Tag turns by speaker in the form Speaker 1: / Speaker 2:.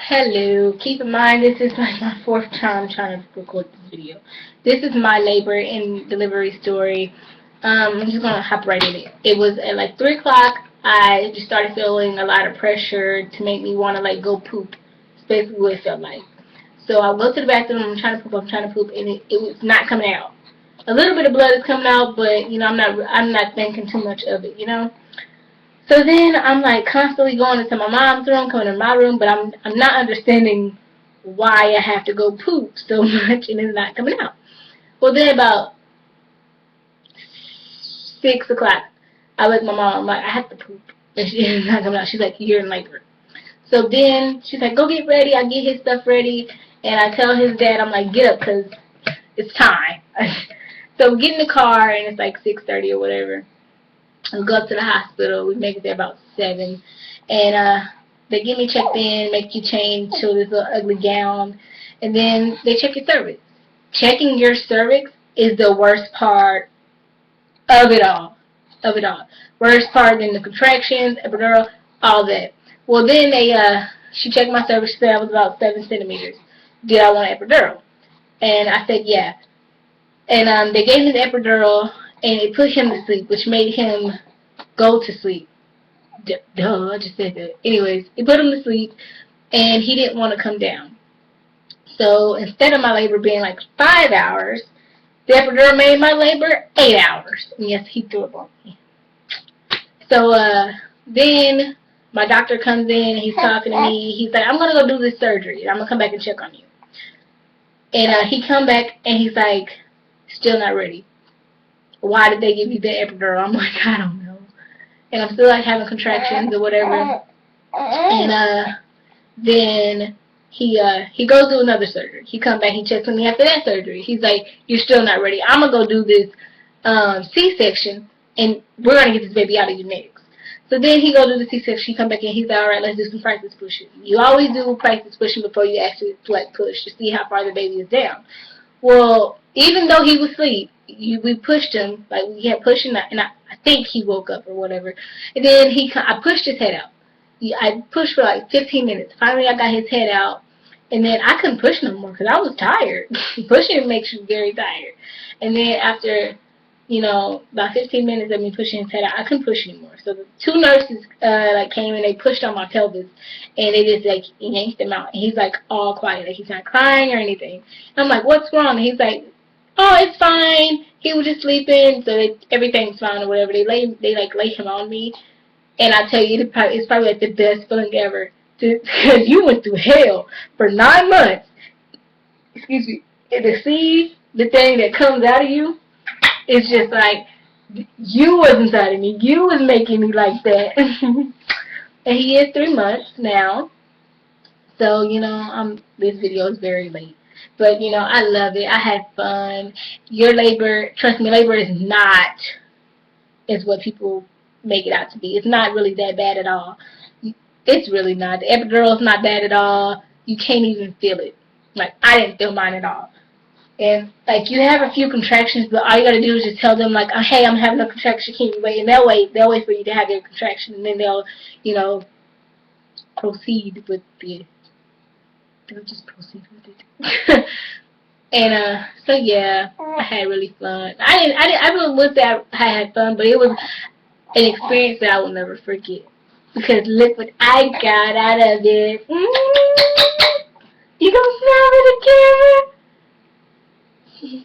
Speaker 1: Hello. Keep in mind this is like my fourth time trying to record this video. This is my labor and delivery story. I'm just gonna hop right in it. It was at like 3 o'clock. I just started feeling a lot of pressure to make me want to like go poop. It's basically what it felt like. So I go to the bathroom. I'm trying to poop, and it was not coming out. A little bit of blood is coming out, but you know I'm not thinking too much of it. So then I'm like constantly going into my mom's room, coming to my room, but I'm not understanding why I have to go poop so much and it's not coming out. Well, then about 6 o'clock, I wake my mom. I'm like, I have to poop, and it's not coming out. She's like, you're in labor. So then she's like, go get ready. I get his stuff ready, and I tell his dad, I'm like, get up, cause it's time. So we get in the car, and it's like 6:30 or whatever. We go up to the hospital. We make it there about 7. And they get me checked in, make you change to this little ugly gown. And then they check your cervix. Checking your cervix is the worst part of it all. Of it all. Worst part than the contractions, epidural, all that. Well, then she checked my cervix. She said I was about 7 centimeters. Did I want an epidural? And I said, yeah. And they gave me the epidural, and it put him to sleep, which made him go to sleep. Duh, I just said that. Anyways, it put him to sleep, and he didn't want to come down. So instead of my labor being like 5 hours, the epidural made my labor 8 hours. And yes, he threw up on me. So then my doctor comes in, he's talking to me. He's like, I'm going to go do this surgery. I'm going to come back and check on you. And he come back, and he's like, still not ready. Why did they give you the epidural? I'm like, I don't know. And I'm still like having contractions or whatever. And then he goes do another surgery. He come back, he checks on me after that surgery. He's like, you're still not ready. I'm gonna go do this C-section, and we're gonna get this baby out of you next. So then he go do the C-section. He come back and he's like, all right, let's do some practice pushing. You always do practice pushing before you actually like push to see how far the baby is down. Well, even though he was asleep, we pushed him, like we had pushing, and I think he woke up or whatever. And then I pushed his head out. I pushed for like 15 minutes. Finally, I got his head out, and then I couldn't push no more because I was tired. Pushing makes you very tired. And then after, about 15 minutes of me pushing his head out, I couldn't push anymore. So the 2 nurses like came and they pushed on my pelvis, and they just like yanked him out. And he's like all quiet, like he's not crying or anything. And I'm like, what's wrong? And he's like, oh, it's fine. He was just sleeping, so everything's fine or whatever. They lay him on me, and I tell you, it's probably like the best feeling ever. Because you went through hell for 9 months. Excuse me. And to see the thing that comes out of you, it's just like you was inside of me. You was making me like that. And he is 3 months now. So this video is very late. But, I love it. I had fun. Your labor, trust me, labor is not what people make it out to be. It's not really that bad at all. It's really not. The epidural is not bad at all. You can't even feel it. Like, I didn't feel mine at all. And, like, you have a few contractions, but all you got to do is just tell them, like, oh, hey, I'm having a contraction. Can you wait? And they'll wait for you to have your contraction. And then they'll, proceed with the... They'll just proceed with it. And so yeah, I had really fun. I really would say I had fun, but it was an experience that I will never forget. Because look what I got out of it. You gonna smell it again?